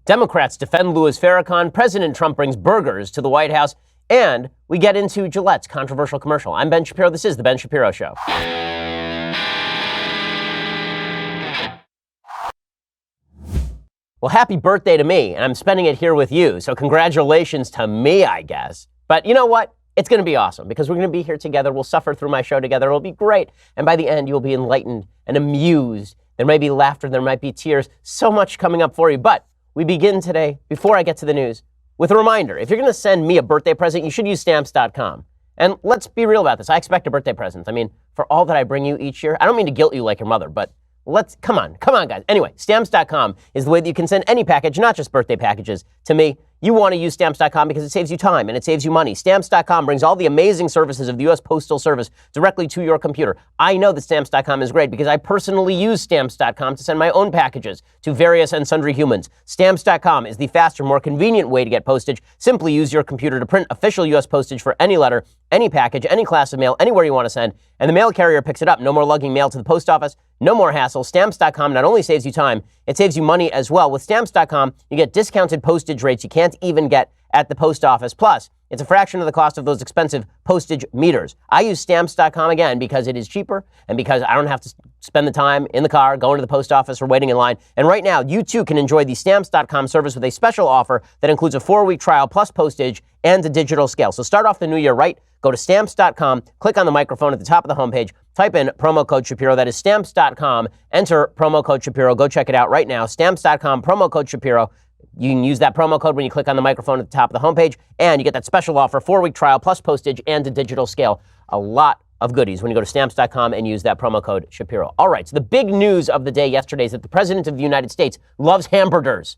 Democrats defend Louis Farrakhan. President Trump brings burgers to the White House. And we get into Gillette's controversial commercial. I'm Ben Shapiro. This is The Ben Shapiro Show. Well, happy birthday to me, and I'm spending it here with you. So congratulations to me, I guess. But you know what? It's going to be awesome because we're going to be here together. We'll suffer through my show together. It'll be great. And by the end, you'll be enlightened and amused. There may be laughter. There might be tears. So much coming up for you. But we begin today, before I get to the news, with a reminder. If you're going to send me a birthday present, you should use Stamps.com. And let's be real about this. I expect a birthday present. I mean, for all that I bring you each year, I don't mean to guilt you like your mother, but come on, guys. Anyway, Stamps.com is the way that you can send any package, not just birthday packages, to me. You want to use Stamps.com because it saves you time and it saves you money. Stamps.com brings all the amazing services of the U.S. Postal Service directly to your computer. I know that Stamps.com is great because I personally use Stamps.com to send my own packages to various and sundry humans. Stamps.com is the faster, more convenient way to get postage. Simply use your computer to print official U.S. postage for any letter, any package, any class of mail, anywhere you want to send, and the mail carrier picks it up. No more lugging mail to the post office. No more hassle. Stamps.com not only saves you time, it saves you money as well. With Stamps.com, you get discounted postage rates you can't even get at the post office. Plus, it's a fraction of the cost of those expensive postage meters. I use Stamps.com again because it is cheaper and because I don't have to spend the time in the car going to the post office or waiting in line. And right now, you too can enjoy the Stamps.com service with a special offer that includes a 4-week trial plus postage and a digital scale. So start off the new year right. Go to Stamps.com, click on the microphone at the top of the homepage, type in promo code Shapiro. That is Stamps.com. Enter promo code Shapiro. Go check it out right now. Stamps.com, promo code Shapiro. You can use that promo code when you click on the microphone at the top of the homepage, and you get that special offer, 4-week trial plus postage and a digital scale. A lot of goodies when you go to Stamps.com and use that promo code Shapiro. All right, so the big news of the day yesterday is that the President of the United States loves hamburgers.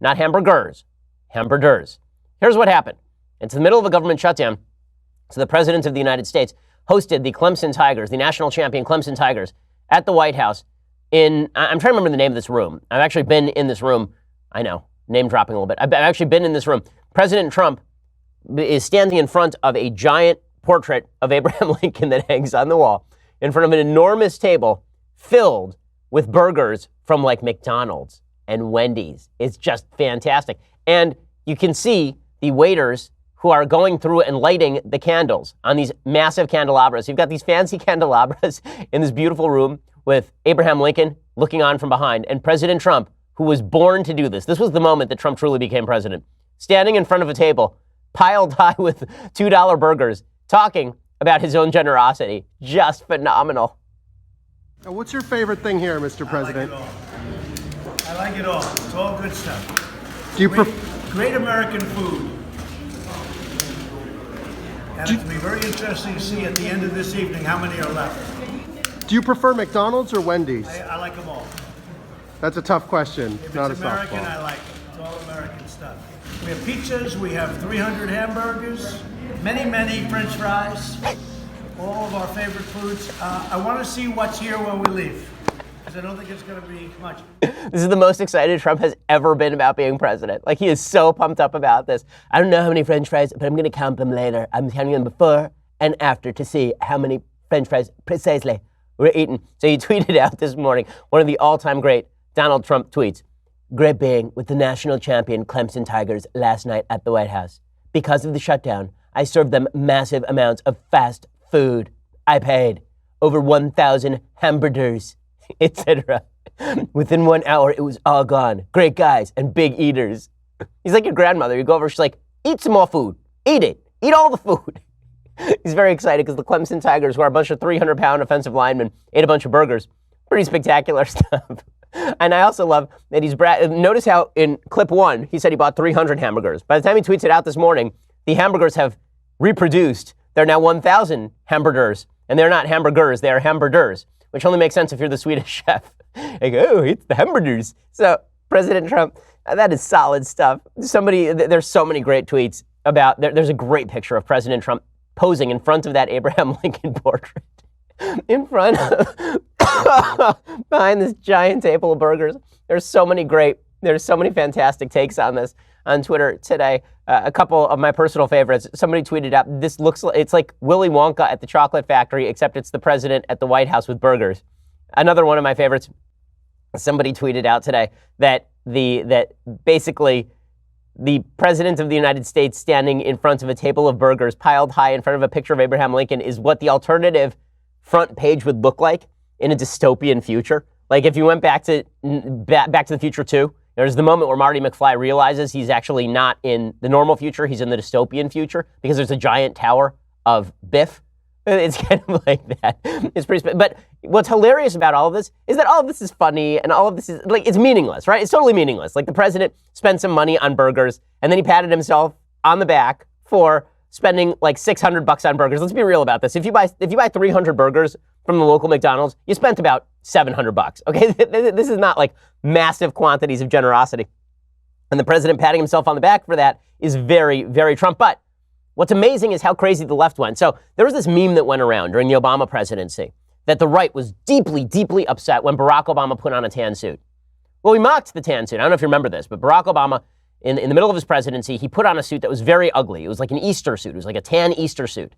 Not hamburgers, hamburgers. Here's what happened. It's the middle of a government shutdown. So the President of the United States hosted the Clemson Tigers, the national champion Clemson Tigers, at the White House I'm trying to remember the name of this room. I've actually been in this room. I know, name dropping a little bit. I've actually been in this room. President Trump is standing in front of a giant portrait of Abraham Lincoln that hangs on the wall in front of an enormous table filled with burgers from like McDonald's and Wendy's. It's just fantastic. And you can see the waiters who are going through and lighting the candles on these massive candelabras. You've got these fancy candelabras in this beautiful room with Abraham Lincoln looking on from behind and President Trump, who was born to do this. This was the moment that Trump truly became president. Standing in front of a table, piled high with $2 burgers, talking about his own generosity. Just phenomenal. Now, what's your favorite thing here, Mr. President? I like it all. It's all good stuff. Do you great American food. And it'll be very interesting to see at the end of this evening how many are left. Do you prefer McDonald's or Wendy's? I like them all. That's a tough question, If not it's a American, softball. I like it. It's all American stuff. We have pizzas, we have 300 hamburgers, many French fries, all of our favorite foods. I want to see what's here when we leave, because I don't think it's going to be much. This is the most excited Trump has ever been about being president. Like, he is so pumped up about this. I don't know how many French fries, but I'm going to count them later. I'm counting them before and after to see how many French fries precisely were eaten. So he tweeted out this morning, one of the all-time great Donald Trump tweets. Great being with the national champion Clemson Tigers last night at the White House. Because of the shutdown, I served them massive amounts of fast food. I paid over 1,000 hamburgers, etc. Within 1 hour, it was all gone. Great guys and big eaters. He's like your grandmother. You go over, she's like, eat some more food. Eat it. Eat all the food. He's very excited because the Clemson Tigers, who are a bunch of 300-pound offensive linemen, ate a bunch of burgers. Pretty spectacular stuff. And I also love that notice how in clip 1, he said he bought 300 hamburgers. By the time he tweets it out this morning, the hamburgers have reproduced. They're now 1,000 hamburgers. And they're not hamburgers, they are hamburgers, which only makes sense if you're the Swedish chef. Like, oh, it's the hamburgers. So President Trump, that is solid stuff. There's so many great tweets about, there's a great picture of President Trump posing in front of that Abraham Lincoln portrait. In front of, behind this giant table of burgers. There's so many fantastic takes on this on Twitter today. A couple of my personal favorites. Somebody tweeted out, it's like Willy Wonka at the chocolate factory, except it's the president at the White House with burgers. Another one of my favorites Somebody tweeted out today that basically the president of the United States standing in front of a table of burgers piled high in front of a picture of Abraham Lincoln is what the alternative front page would look like in a dystopian future. Like if you went back to the Future 2, there's the moment where Marty McFly realizes he's actually not in the normal future, he's in the dystopian future because there's a giant tower of Biff. It's kind of like that. It's pretty but what's hilarious about all of this is that all of this is funny and all of this is like, it's meaningless, right? It's totally meaningless. Like the president spent some money on burgers and then he patted himself on the back for spending like $600 on burgers. Let's be real about this. If you buy 300 burgers from the local McDonald's, you spent about $700. Okay, this is not like massive quantities of generosity. And the president patting himself on the back for that is very, very Trump. But what's amazing is how crazy the left went. So there was this meme that went around during the Obama presidency that the right was deeply, deeply upset when Barack Obama put on a tan suit. Well, we mocked the tan suit. I don't know if you remember this, but Barack Obama, in the middle of his presidency, he put on a suit that was very ugly. It was like an Easter suit. It was like a tan Easter suit.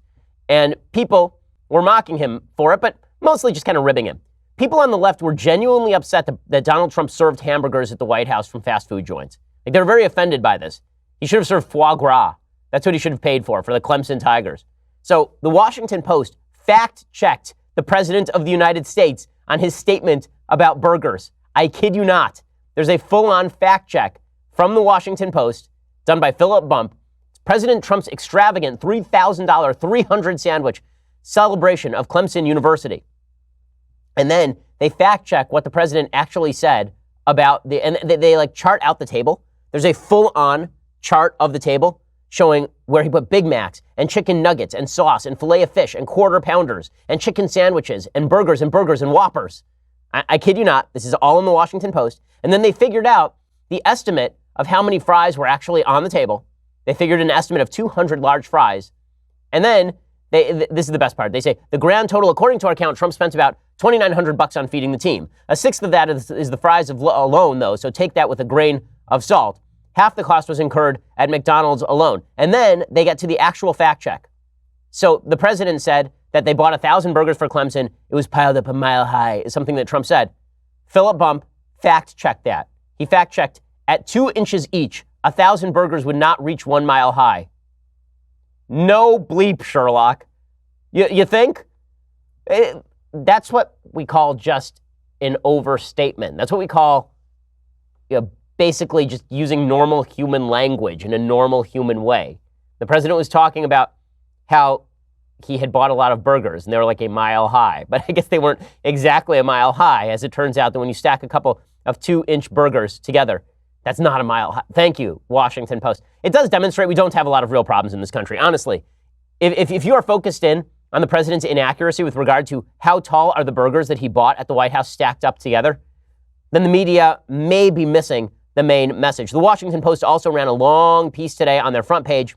And people were mocking him for it, but mostly just kind of ribbing him. People on the left were genuinely upset that Donald Trump served hamburgers at the White House from fast food joints. Like they were very offended by this. He should have served foie gras. That's what he should have paid for the Clemson Tigers. So the Washington Post fact-checked the President of the United States on his statement about burgers. I kid you not. There's a full-on fact check from the Washington Post done by Philip Bump. President Trump's extravagant $3,000 300 sandwich celebration of Clemson University. And then they fact-check what the president actually said about and they like chart out the table. There's a full-on chart of the table showing where he put Big Macs and chicken nuggets and sauce and filet of fish and quarter pounders and chicken sandwiches and burgers and Whoppers. I kid you not. This is all in the Washington Post. And then they figured out the estimate of how many fries were actually on the table. They figured an estimate of 200 large fries. And then this is the best part. They say the grand total, according to our count, Trump spent about $2,900 on feeding the team. A sixth of that is the fries alone, though. So take that with a grain of salt. Half the cost was incurred at McDonald's alone. And then they get to the actual fact check. So the president said that they bought 1,000 burgers for Clemson. It was piled up a mile high, is something that Trump said. Philip Bump fact-checked that. He fact-checked at 2 inches each, 1,000 burgers would not reach 1 mile high. No bleep, Sherlock. You think? That's what we call just an overstatement. That's what we call basically just using normal human language in a normal human way. The president was talking about how he had bought a lot of burgers and they were like a mile high, but I guess they weren't exactly a mile high, as it turns out that when you stack a couple of 2-inch burgers together, that's not a mile high. Thank you, Washington Post. It does demonstrate we don't have a lot of real problems in this country. Honestly, if you are focused in on the president's inaccuracy with regard to how tall are the burgers that he bought at the White House stacked up together, then the media may be missing the main message. The Washington Post also ran a long piece today on their front page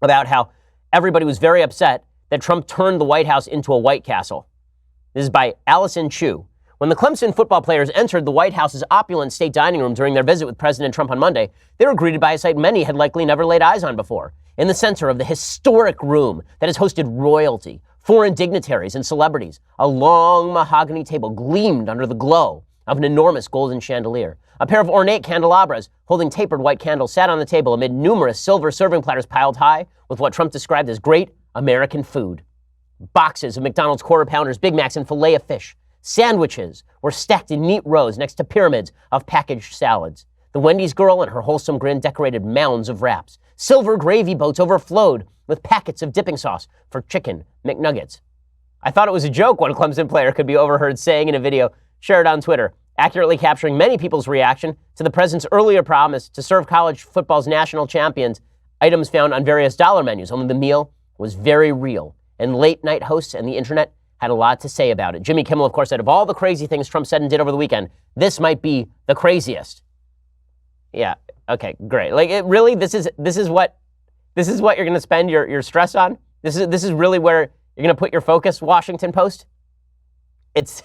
about how everybody was very upset that Trump turned the White House into a White Castle. This is by Allison Chu. When the Clemson football players entered the White House's opulent state dining room during their visit with President Trump on Monday, they were greeted by a sight many had likely never laid eyes on before. In the center of the historic room that has hosted royalty, foreign dignitaries, and celebrities, a long mahogany table gleamed under the glow of an enormous golden chandelier. A pair of ornate candelabras holding tapered white candles sat on the table amid numerous silver serving platters piled high with what Trump described as great American food. Boxes of McDonald's quarter pounders, Big Macs, and filet of fish. Sandwiches were stacked in neat rows next to pyramids of packaged salads. The Wendy's girl and her wholesome grin decorated mounds of wraps. Silver gravy boats overflowed with packets of dipping sauce for chicken McNuggets. I thought it was a joke what a Clemson player could be overheard saying in a video shared on Twitter, accurately capturing many people's reaction to the president's earlier promise to serve college football's national champions items found on various dollar menus. Only the meal was very real, and late-night hosts and the internet had a lot to say about it. Jimmy Kimmel, of course, said of all the crazy things Trump said and did over the weekend, this might be the craziest. Yeah, okay, great. Like, it really, this is what you're going to spend your stress on? This is really where you're going to put your focus, Washington Post? It's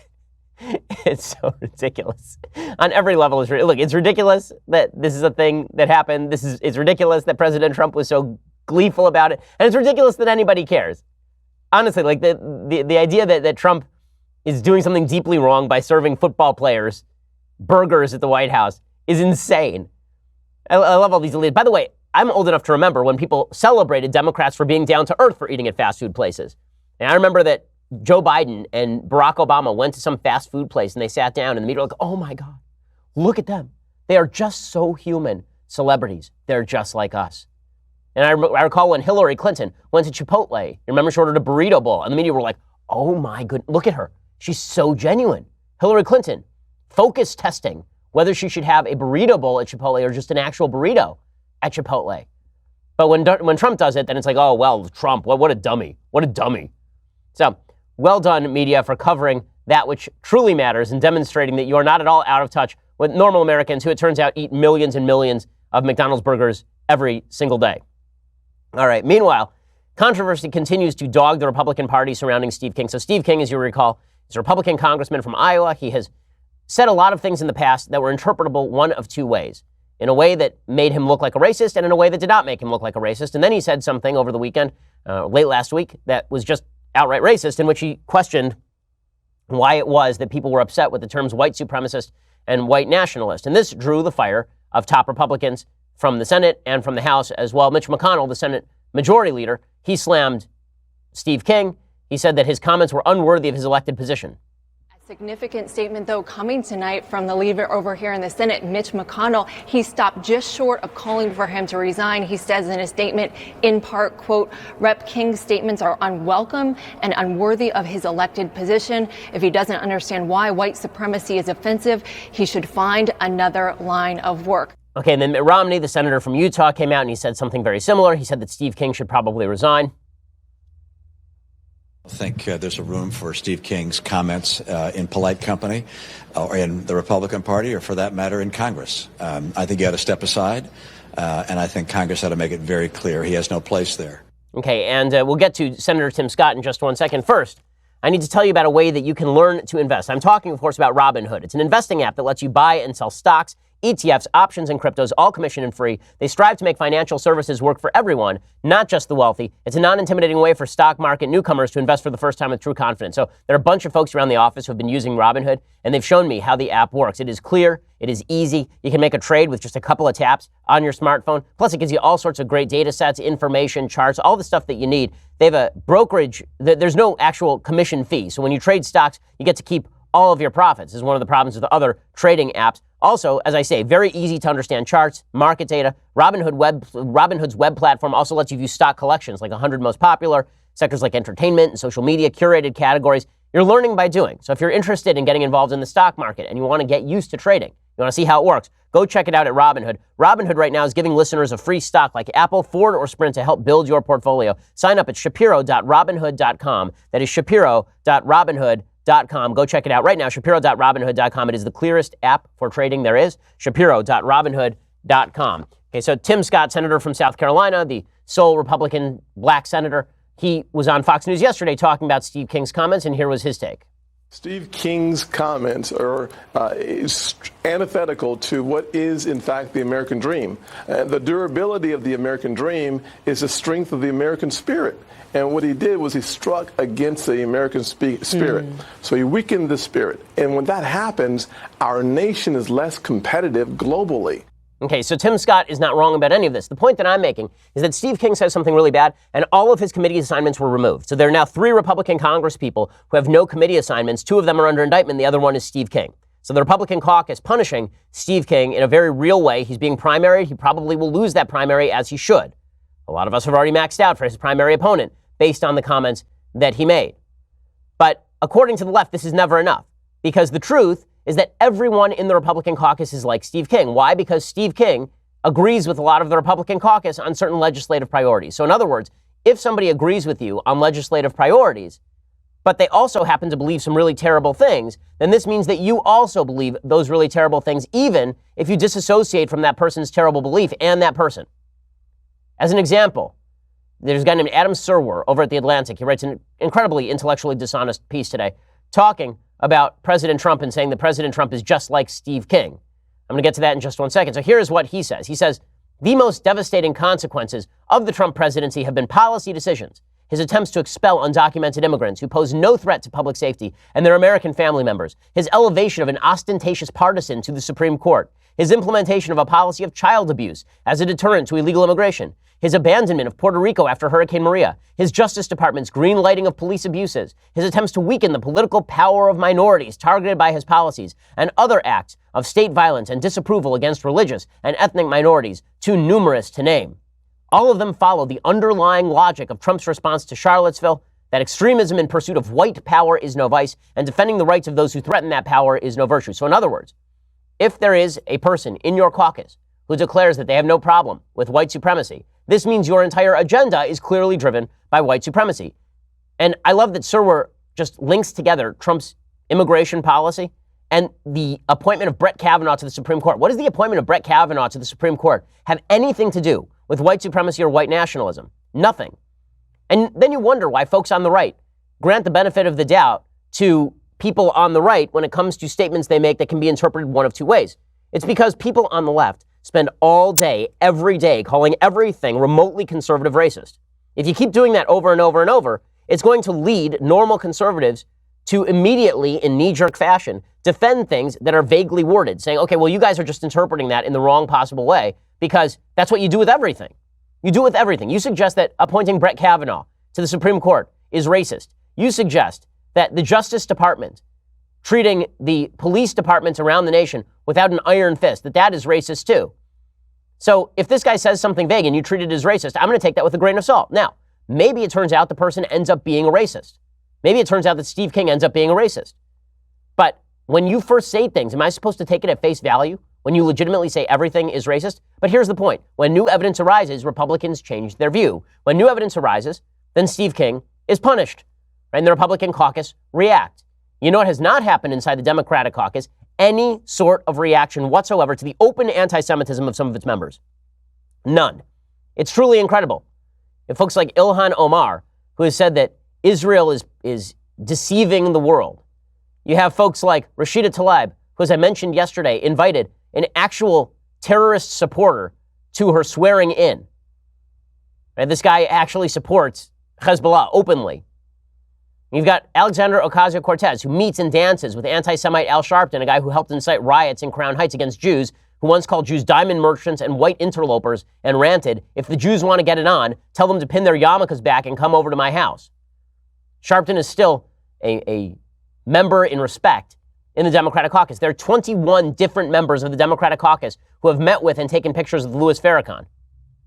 so ridiculous. On every level, it's ridiculous that this is a thing that happened. It's ridiculous that President Trump was so gleeful about it. And it's ridiculous that anybody cares. Honestly, like the idea that Trump is doing something deeply wrong by serving football players burgers at the White House is insane. I love all these elites. By the way, I'm old enough to remember when people celebrated Democrats for being down to earth for eating at fast food places. And I remember that Joe Biden and Barack Obama went to some fast food place and they sat down and the media were like, oh my God, look at them. They are just so human. Celebrities, they're just like us. And I recall when Hillary Clinton went to Chipotle. You remember she ordered a burrito bowl and the media were like, oh my goodness, look at her. She's so genuine. Hillary Clinton, focus testing whether she should have a burrito bowl at Chipotle or just an actual burrito at Chipotle. But when Trump does it, then it's like, oh, well, Trump, what a dummy. What a dummy. So well done, media, for covering that which truly matters and demonstrating that you are not at all out of touch with normal Americans who, it turns out, eat millions and millions of McDonald's burgers every single day. All right. Meanwhile, controversy continues to dog the Republican Party surrounding Steve King. So Steve King, as you recall, is a Republican congressman from Iowa. He has said a lot of things in the past that were interpretable one of two ways. In a way that made him look like a racist and in a way that did not make him look like a racist. And then he said something over the weekend, late last week, that was just outright racist, in which he questioned why it was that people were upset with the terms white supremacist and white nationalist. And this drew the fire of top Republicans from the Senate and from the House as well. Mitch McConnell, the Senate Majority Leader, he slammed Steve King. He said that his comments were unworthy of his elected position. Significant statement, though, coming tonight from the leader over here in the Senate, Mitch McConnell. He stopped just short of calling for him to resign. He says in a statement, in part, quote, Rep. King's statements are unwelcome and unworthy of his elected position. If he doesn't understand why white supremacy is offensive, he should find another line of work. Okay, and then Mitt Romney, the senator from Utah, came out and he said something very similar. He said that Steve King should probably resign. I think there's a room for Steve King's comments in polite company or in the Republican Party or, for that matter, in Congress. I think he ought to step aside, and I think Congress ought to make it very clear he has no place there. Okay, and we'll get to Senator Tim Scott in just 1 second. First, I need to tell you about a way that you can learn to invest. I'm talking, of course, about Robinhood. It's an investing app that lets you buy and sell stocks, ETFs, options, and cryptos, all commission and free. They strive to make financial services work for everyone, not just the wealthy. It's a non-intimidating way for stock market newcomers to invest for the first time with true confidence. So there are a bunch of folks around the office who have been using Robinhood, and they've shown me how the app works. It is clear. It is easy. You can make a trade with just a couple of taps on your smartphone. Plus, it gives you all sorts of great data sets, information, charts, all the stuff that you need. They have a brokerage. There's no actual commission fee. So when you trade stocks, you get to keep all of your profits. This is one of the problems with the other trading apps. Also, as I say, very easy to understand charts, market data. Robinhood's web platform also lets you view stock collections, like 100 most popular, sectors like entertainment and social media, curated categories. You're learning by doing. So if you're interested in getting involved in the stock market and you want to get used to trading, you want to see how it works, go check it out at Robinhood. Robinhood right now is giving listeners a free stock like Apple, Ford, or Sprint to help build your portfolio. Sign up at shapiro.robinhood.com. That is shapiro.robinhood.com. Go check it out right now, shapiro.robinhood.com. It is the clearest app for trading there is, shapiro.robinhood.com. Okay, so Tim Scott, senator from South Carolina, the sole Republican black senator, he was on Fox News yesterday talking about Steve King's comments, and here was his take. Steve King's comments are antithetical to what is, in fact, the American dream. The durability of the American dream is the strength of the American spirit. And what he did was he struck against the American spirit. So he weakened the spirit. And when that happens, our nation is less competitive globally. Okay, so Tim Scott is not wrong about any of this. The point that I'm making is that Steve King says something really bad, and all of his committee assignments were removed. So there are now 3 Republican Congress people who have no committee assignments. 2 of them are under indictment. The other one is Steve King. So the Republican caucus punishing Steve King in a very real way. He's being primaried. He probably will lose that primary, as he should. A lot of us have already maxed out for his primary opponent based on the comments that he made. But according to the left, this is never enough, because the truth is that everyone in the Republican caucus is like Steve King. Why? Because Steve King agrees with a lot of the Republican caucus on certain legislative priorities. So in other words, if somebody agrees with you on legislative priorities, but they also happen to believe some really terrible things, then this means that you also believe those really terrible things, even if you disassociate from that person's terrible belief and that person. As an example, there's a guy named Adam Serwer over at The Atlantic. He writes an incredibly intellectually dishonest piece today talking about President Trump and saying that President Trump is just like Steve King. I'm going to get to that in just 1 second. So here's what he says. He says, the most devastating consequences of the Trump presidency have been policy decisions. his attempts to expel undocumented immigrants who pose no threat to public safety and their American family members, his elevation of an ostentatious partisan to the Supreme Court, his implementation of a policy of child abuse as a deterrent to illegal immigration, his abandonment of Puerto Rico after Hurricane Maria, his Justice Department's green lighting of police abuses, his attempts to weaken the political power of minorities targeted by his policies, and other acts of state violence and disapproval against religious and ethnic minorities, too numerous to name. All of them follow the underlying logic of Trump's response to Charlottesville, that extremism in pursuit of white power is no vice, and defending the rights of those who threaten that power is no virtue. So in other words, if there is a person in your caucus who declares that they have no problem with white supremacy, this means your entire agenda is clearly driven by white supremacy. And I love that Sirwer just links together Trump's immigration policy and the appointment of Brett Kavanaugh to the Supreme Court. What does the appointment of Brett Kavanaugh to the Supreme Court have anything to do with white supremacy or white nationalism? Nothing. And then you wonder why folks on the right grant the benefit of the doubt to people on the right when it comes to statements they make that can be interpreted one of two ways. It's because people on the left spend all day, every day, calling everything remotely conservative racist. If you keep doing that over and over and over, it's going to lead normal conservatives to immediately, in knee-jerk fashion, defend things that are vaguely worded, saying, okay, well, you guys are just interpreting that in the wrong possible way, because that's what you do with everything. You do it with everything. You suggest that appointing Brett Kavanaugh to the Supreme Court is racist. You suggest that the Justice Department treating the police departments around the nation without an iron fist, that is racist too. So if this guy says something vague and you treat it as racist, I'm going to take that with a grain of salt. Now, maybe it turns out the person ends up being a racist. Maybe it turns out that Steve King ends up being a racist. But when you first say things, am I supposed to take it at face value when you legitimately say everything is racist? But here's the point. When new evidence arises, Republicans change their view. When new evidence arises, then Steve King is punished. And the Republican caucus react. You know what has not happened inside the Democratic caucus? Any sort of reaction whatsoever to the open anti-Semitism of some of its members. None. It's truly incredible. And folks like Ilhan Omar, who has said that Israel is deceiving the world. You have folks like Rashida Tlaib, who, as I mentioned yesterday, invited an actual terrorist supporter to her swearing in. And this guy actually supports Hezbollah openly. You've got Alexandra Ocasio-Cortez, who meets and dances with anti-Semite Al Sharpton, a guy who helped incite riots in Crown Heights against Jews, who once called Jews diamond merchants and white interlopers, and ranted, if the Jews want to get it on, tell them to pin their yarmulkes back and come over to my house. Sharpton is still a member in respect in the Democratic caucus. There are 21 different members of the Democratic caucus who have met with and taken pictures of Louis Farrakhan.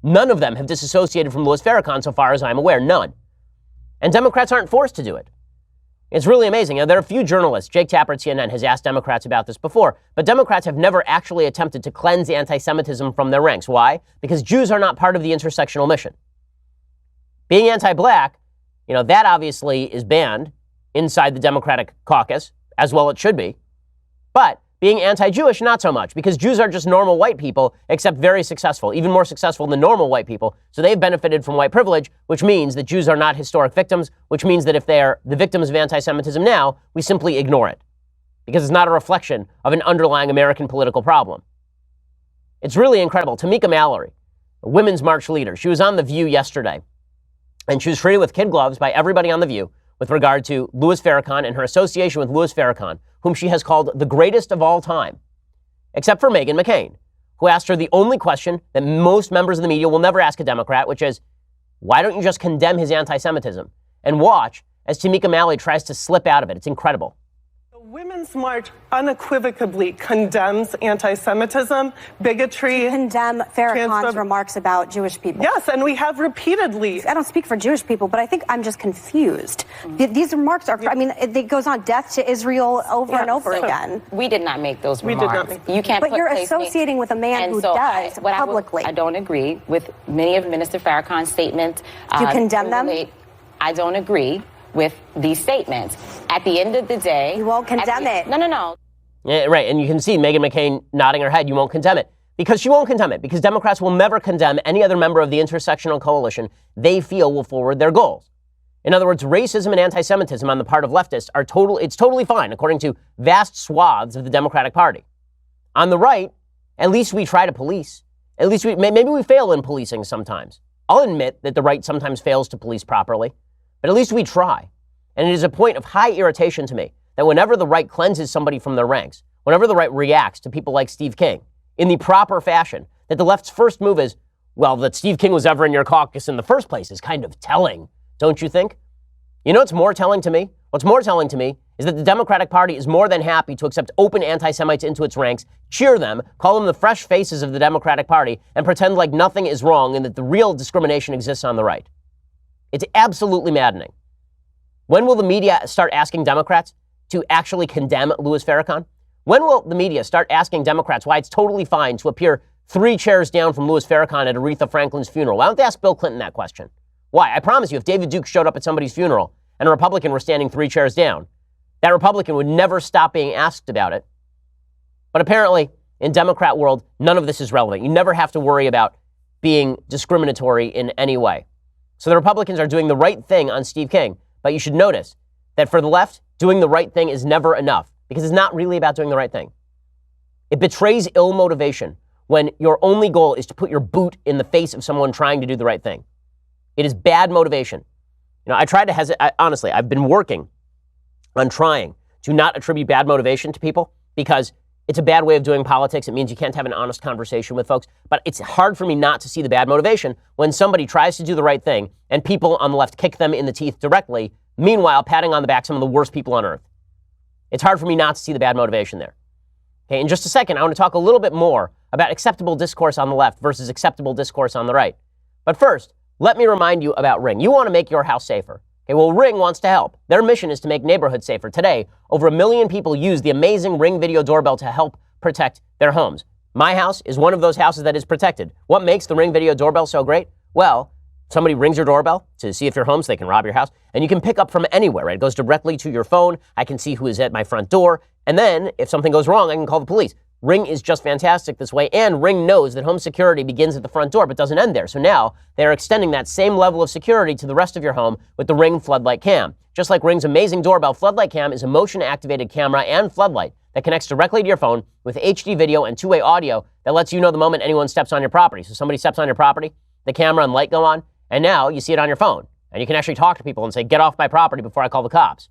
None of them have disassociated from Louis Farrakhan, so far as I'm aware. None. And Democrats aren't forced to do it. It's really amazing. Now, there are a few journalists. Jake Tapper at CNN has asked Democrats about this before, but Democrats have never actually attempted to cleanse anti-Semitism from their ranks. Why? Because Jews are not part of the intersectional mission. Being anti-black, that obviously is banned inside the Democratic caucus, as well it should be. But being anti-Jewish, not so much, because Jews are just normal white people, except very successful, even more successful than normal white people. So they've benefited from white privilege, which means that Jews are not historic victims, which means that if they are the victims of anti-Semitism now, we simply ignore it, because it's not a reflection of an underlying American political problem. It's really incredible. Tamika Mallory, a Women's March leader, she was on The View yesterday, and she was treated with kid gloves by everybody on The View with regard to Louis Farrakhan and her association with Louis Farrakhan, whom she has called the greatest of all time, except for Meghan McCain, who asked her the only question that most members of the media will never ask a Democrat, which is, why don't you just condemn his anti-Semitism? And watch as Tamika Mallory tries to slip out of it. It's incredible. The Women's March unequivocally condemns anti-Semitism, bigotry. To condemn Farrakhan's remarks about Jewish people. Yes, and we have repeatedly. I don't speak for Jewish people, but I think I'm just confused. These remarks are, it goes on death to Israel over and over again. We did not make those remarks. We did not make those. You can't. But you're associating with a man who does publicly. I don't agree with many of Minister Farrakhan's statements. Do you condemn them? I don't agree with these statements. At the end of the day... You won't condemn it. No. Yeah, right, and you can see Meghan McCain nodding her head, you won't condemn it. Because she won't condemn it, because Democrats will never condemn any other member of the intersectional coalition they feel will forward their goals. In other words, racism and anti-Semitism on the part of leftists it's totally fine, according to vast swaths of the Democratic Party. On the right, at least we try to police. Maybe we fail in policing sometimes. I'll admit that the right sometimes fails to police properly. but at least we try. And it is a point of high irritation to me that whenever the right cleanses somebody from their ranks, whenever the right reacts to people like Steve King in the proper fashion, that the left's first move is, well, that Steve King was ever in your caucus in the first place is kind of telling, don't you think? You know what's more telling to me? What's more telling to me is that the Democratic Party is more than happy to accept open anti-Semites into its ranks, cheer them, call them the fresh faces of the Democratic Party, and pretend like nothing is wrong and that the real discrimination exists on the right. It's absolutely maddening. When will the media start asking Democrats to actually condemn Louis Farrakhan? When will the media start asking Democrats why it's totally fine to appear 3 chairs down from Louis Farrakhan at Aretha Franklin's funeral? Why don't they ask Bill Clinton that question? Why? I promise you, if David Duke showed up at somebody's funeral and a Republican were standing 3 chairs down, that Republican would never stop being asked about it. But apparently, in Democrat world, none of this is relevant. You never have to worry about being discriminatory in any way. So the Republicans are doing the right thing on Steve King. But you should notice that for the left, doing the right thing is never enough because it's not really about doing the right thing. It betrays ill motivation when your only goal is to put your boot in the face of someone trying to do the right thing. It is bad motivation. You know, I tried to honestly, I've been working on trying to not attribute bad motivation to people because it's a bad way of doing politics. It means you can't have an honest conversation with folks. But it's hard for me not to see the bad motivation when somebody tries to do the right thing and people on the left kick them in the teeth directly, meanwhile patting on the back some of the worst people on earth. It's hard for me not to see the bad motivation there. Okay, in just a second, I want to talk a little bit more about acceptable discourse on the left versus acceptable discourse on the right. But first, let me remind you about Ring. You want to make your house safer. Okay, well, Ring wants to help. Their mission is to make neighborhoods safer. Today, over 1 million people use the amazing Ring video doorbell to help protect their homes. My house is one of those houses that is protected. What makes the Ring video doorbell so great? Well, somebody rings your doorbell to see if you're home so they can rob your house, and you can pick up from anywhere, right? It goes directly to your phone. I can see who is at my front door, and then if something goes wrong, I can call the police. Ring is just fantastic this way, and Ring knows that home security begins at the front door but doesn't end there. So now they're extending that same level of security to the rest of your home with the Ring Floodlight Cam. Just like Ring's amazing doorbell, Floodlight Cam is a motion-activated camera and floodlight that connects directly to your phone with HD video and 2-way audio that lets you know the moment anyone steps on your property. So somebody steps on your property, the camera and light go on, and now you see it on your phone. And you can actually talk to people and say, get off my property before I call the cops.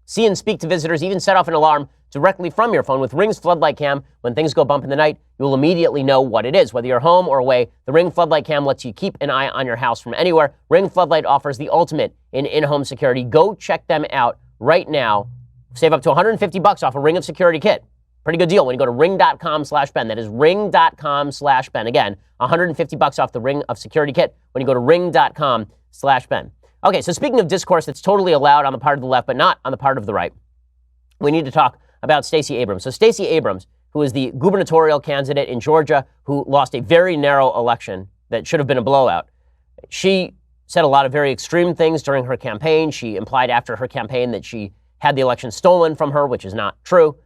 See and speak to visitors, even set off an alarm directly from your phone with Ring's Floodlight Cam. When things go bump in the night, you will immediately know what it is. Whether you're home or away, the Ring Floodlight Cam lets you keep an eye on your house from anywhere. Ring Floodlight offers the ultimate in in-home security. Go check them out right now. Save up to $150 off a Ring of Security kit. Pretty good deal when you go to ring.com/Ben. That is ring.com/Ben. Again, $150 off the Ring of Security kit when you go to ring.com/Ben. Okay, so speaking of discourse that's totally allowed on the part of the left, but not on the part of the right, we need to talk about Stacey Abrams. So Stacey Abrams, who is the gubernatorial candidate in Georgia, who lost a very narrow election that should have been a blowout, she said a lot of very extreme things during her campaign. She implied after her campaign that she had the election stolen from her, which is not true.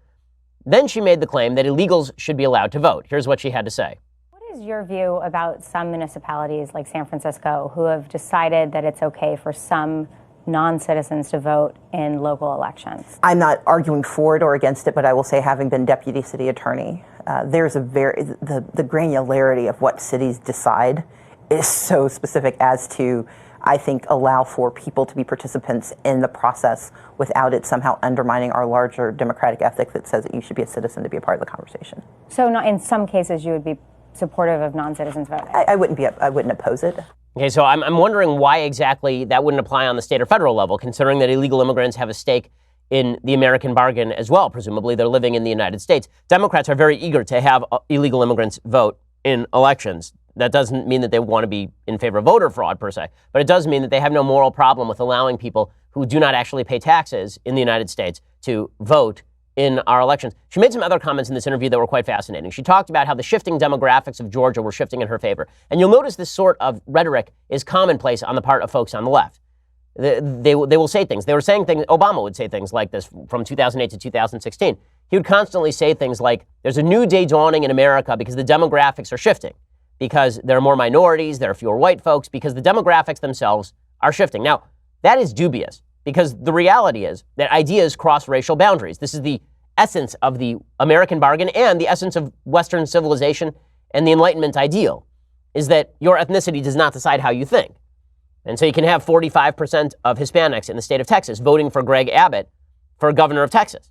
Then she made the claim that illegals should be allowed to vote. Here's what she had to say. What is your view about some municipalities like San Francisco who have decided that it's okay for some non-citizens to vote in local elections? I'm not arguing for it or against it, but I will say, having been deputy city attorney, there's the granularity of what cities decide is so specific as to, I think, allow for people to be participants in the process without it somehow undermining our larger democratic ethic that says that you should be a citizen to be a part of the conversation. So not, in some cases you would be supportive of non-citizens voting? I wouldn't oppose it. Okay, so I'm wondering why exactly that wouldn't apply on the state or federal level, considering that illegal immigrants have a stake in the American bargain as well. Presumably they're living in the United States. Democrats are very eager to have illegal immigrants vote in elections. That doesn't mean that they want to be in favor of voter fraud per se, but it does mean that they have no moral problem with allowing people who do not actually pay taxes in the United States to vote in our elections. She made some other comments in this interview that were quite fascinating. She talked about how the shifting demographics of Georgia were shifting in her favor. And you'll notice this sort of rhetoric is commonplace on the part of folks on the left. They will say things. They were saying things, Obama would say things like this from 2008 to 2016. He would constantly say things like, there's a new day dawning in America because the demographics are shifting, because there are more minorities, there are fewer white folks, because the demographics themselves are shifting. Now, that is dubious, because the reality is that ideas cross racial boundaries. This is the essence of the American bargain and the essence of Western civilization and the Enlightenment ideal, is that your ethnicity does not decide how you think. And so you can have 45% of Hispanics in the state of Texas voting for Greg Abbott for governor of Texas.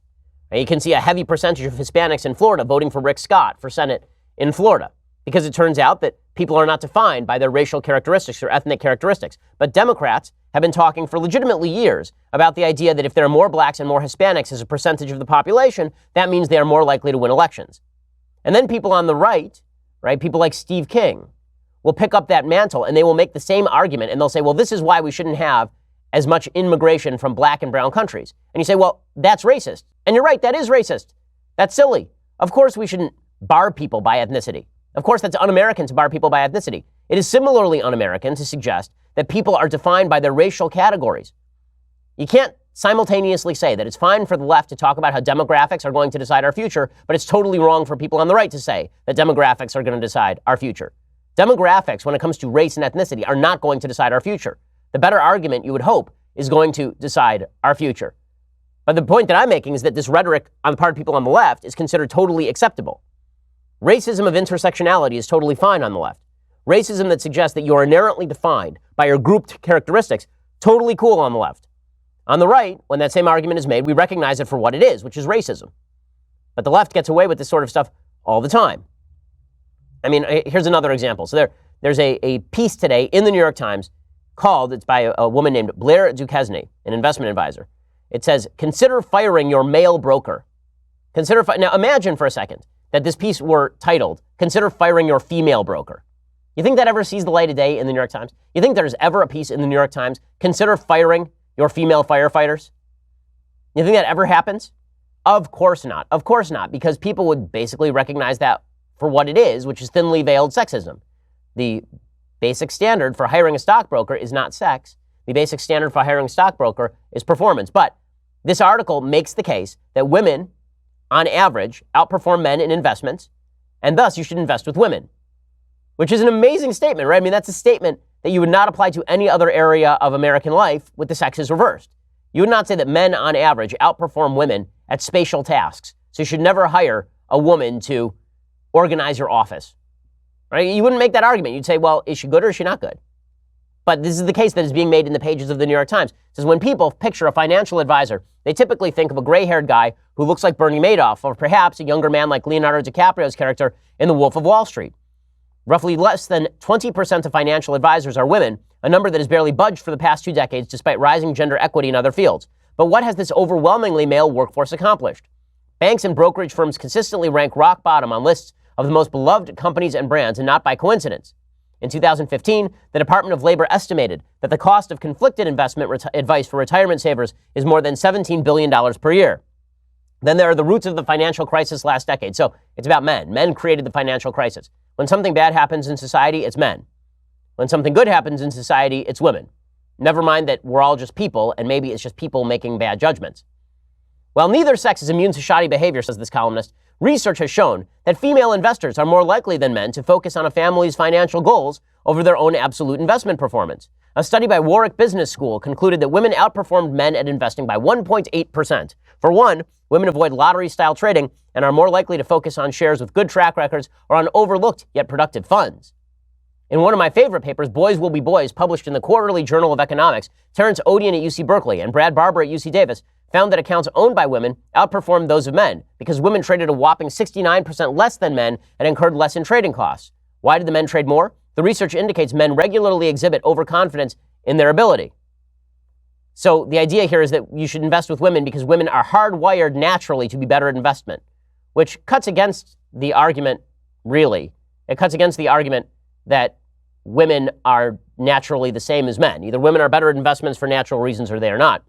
And you can see a heavy percentage of Hispanics in Florida voting for Rick Scott for Senate in Florida, because it turns out that people are not defined by their racial characteristics or ethnic characteristics. But Democrats have been talking for legitimately years about the idea that if there are more blacks and more Hispanics as a percentage of the population, that means they are more likely to win elections. And then people on the right, people like Steve King, will pick up that mantle and they will make the same argument and they'll say, well, this is why we shouldn't have as much immigration from black and brown countries. And you say, well, that's racist. And you're right, that is racist. That's silly. Of course we shouldn't bar people by ethnicity. Of course that's un-American to bar people by ethnicity. It is similarly un-American to suggest that people are defined by their racial categories. You can't simultaneously say that it's fine for the left to talk about how demographics are going to decide our future, but it's totally wrong for people on the right to say that demographics are going to decide our future. Demographics, when it comes to race and ethnicity, are not going to decide our future. The better argument, you would hope, is going to decide our future. But the point that I'm making is that this rhetoric on the part of people on the left is considered totally acceptable. Racism of intersectionality is totally fine on the left. Racism that suggests that you are inherently defined by your grouped characteristics, totally cool on the left. On the right, when that same argument is made, we recognize it for what it is, which is racism. But the left gets away with this sort of stuff all the time. I mean, here's another example. So there's a piece today in the New York Times it's by a woman named Blair Duquesne, an investment advisor. It says, consider firing your male broker. Now imagine for a second that this piece were titled, consider firing your female broker. You think that ever sees the light of day in the New York Times? You think there's ever a piece in the New York Times, consider firing your female firefighters? You think that ever happens? Of course not. Of course not, because people would basically recognize that for what it is, which is thinly veiled sexism. The basic standard for hiring a stockbroker is not sex. The basic standard for hiring a stockbroker is performance. But this article makes the case that women, on average, outperform men in investments, and thus you should invest with women, which is an amazing statement, right? I mean, that's a statement that you would not apply to any other area of American life with the sexes reversed. You would not say that men, on average, outperform women at spatial tasks. So you should never hire a woman to organize your office, right? You wouldn't make that argument. You'd say, well, is she good or is she not good? But this is the case that is being made in the pages of the New York Times. It says when people picture a financial advisor, they typically think of a gray-haired guy who looks like Bernie Madoff, or perhaps a younger man like Leonardo DiCaprio's character in The Wolf of Wall Street. Roughly less than 20% of financial advisors are women, a number that has barely budged for the past 2 decades despite rising gender equity in other fields. But what has this overwhelmingly male workforce accomplished? Banks and brokerage firms consistently rank rock bottom on lists of the most beloved companies and brands, and not by coincidence. In 2015, the Department of Labor estimated that the cost of conflicted investment advice for retirement savers is more than $17 billion per year. Then there are the roots of the financial crisis last decade. So it's about men. Men created the financial crisis. When something bad happens in society, it's men. When something good happens in society, it's women. Never mind that we're all just people, and maybe it's just people making bad judgments. While neither sex is immune to shoddy behavior, says this columnist, research has shown that female investors are more likely than men to focus on a family's financial goals over their own absolute investment performance. A study by Warwick Business School concluded that women outperformed men at investing by 1.8%. For one, women avoid lottery-style trading and are more likely to focus on shares with good track records or on overlooked yet productive funds. In one of my favorite papers, Boys Will Be Boys, published in the Quarterly Journal of Economics, Terrence Odian at UC Berkeley and Brad Barber at UC Davis found that accounts owned by women outperformed those of men because women traded a whopping 69% less than men and incurred less in trading costs. Why did the men trade more? The research indicates men regularly exhibit overconfidence in their ability. So the idea here is that you should invest with women because women are hardwired naturally to be better at investment, which cuts against the argument, really. It cuts against the argument that women are naturally the same as men. Either women are better at investments for natural reasons or they are not.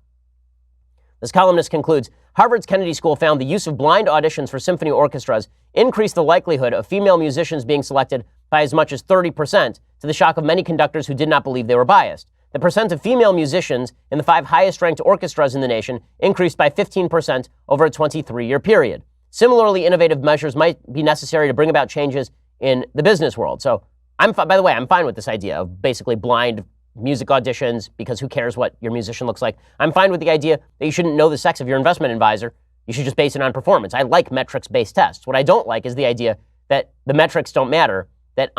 This columnist concludes, Harvard's Kennedy School found the use of blind auditions for symphony orchestras increased the likelihood of female musicians being selected by as much as 30%, to the shock of many conductors who did not believe they were biased. The percent of female musicians in the 5 highest-ranked orchestras in the nation increased by 15% over a 23-year period. Similarly, innovative measures might be necessary to bring about changes in the business world. So, by the way, I'm fine with this idea of basically blind music auditions, because who cares what your musician looks like. I'm fine with the idea that you shouldn't know the sex of your investment advisor. You should just base it on performance. I like metrics-based tests. What I don't like is the idea that the metrics don't matter, that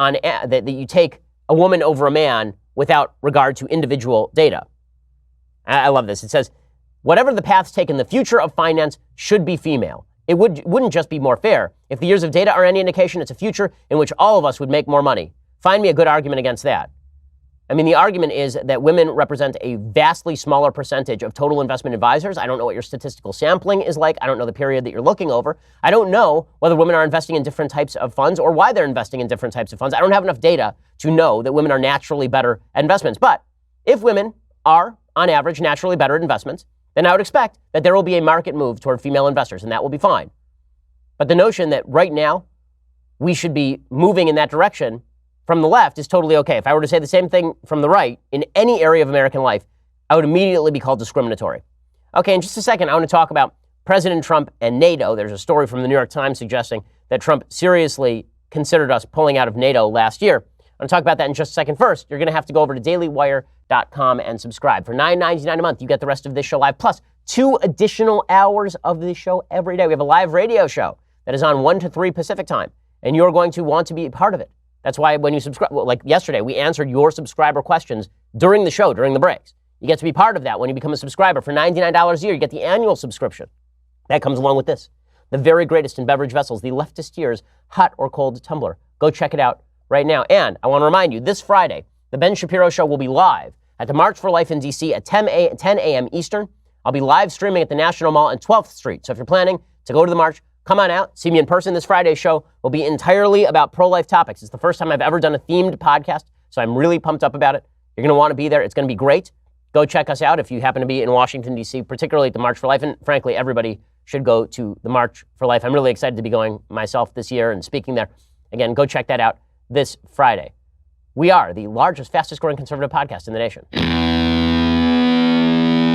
you take a woman over a man without regard to individual data. I love this. It says, whatever the paths taken, the future of finance should be female. It wouldn't just be more fair. If the years of data are any indication, it's a future in which all of us would make more money. Find me a good argument against that. I mean, the argument is that women represent a vastly smaller percentage of total investment advisors. I don't know what your statistical sampling is like. I don't know the period that you're looking over. I don't know whether women are investing in different types of funds or why they're investing in different types of funds. I don't have enough data to know that women are naturally better at investments. But if women are, on average, naturally better at investments, then I would expect that there will be a market move toward female investors, and that will be fine. But the notion that right now we should be moving in that direction from the left is totally okay. If I were to say the same thing from the right in any area of American life, I would immediately be called discriminatory. Okay, in just a second, I want to talk about President Trump and NATO. There's a story from the New York Times suggesting that Trump seriously considered us pulling out of NATO last year. I'm going to talk about that in just a second. First, you're going to have to go over to dailywire.com and subscribe. For $9.99 a month, you get the rest of this show live, plus 2 additional hours of this show every day. We have a live radio show that is on 1 to 3 Pacific time, and you're going to want to be a part of it. That's why when you subscribe, like yesterday, we answered your subscriber questions during the show, during the breaks. You get to be part of that when you become a subscriber. For $99 a year, you get the annual subscription. That comes along with this. The very greatest in beverage vessels, the Leftist Tears hot or cold tumbler. Go check it out right now. And I want to remind you, this Friday, the Ben Shapiro Show will be live at the March for Life in D.C. at 10 a.m. Eastern. I'll be live streaming at the National Mall on 12th Street. So if you're planning to go to the march, come on out, see me in person. This Friday's show will be entirely about pro-life topics. It's the first time I've ever done a themed podcast, so I'm really pumped up about it. You're going to want to be there. It's going to be great. Go check us out if you happen to be in Washington, D.C., particularly at the March for Life. And frankly, everybody should go to the March for Life. I'm really excited to be going myself this year and speaking there. Again, go check that out this Friday. We are the largest, fastest growing conservative podcast in the nation.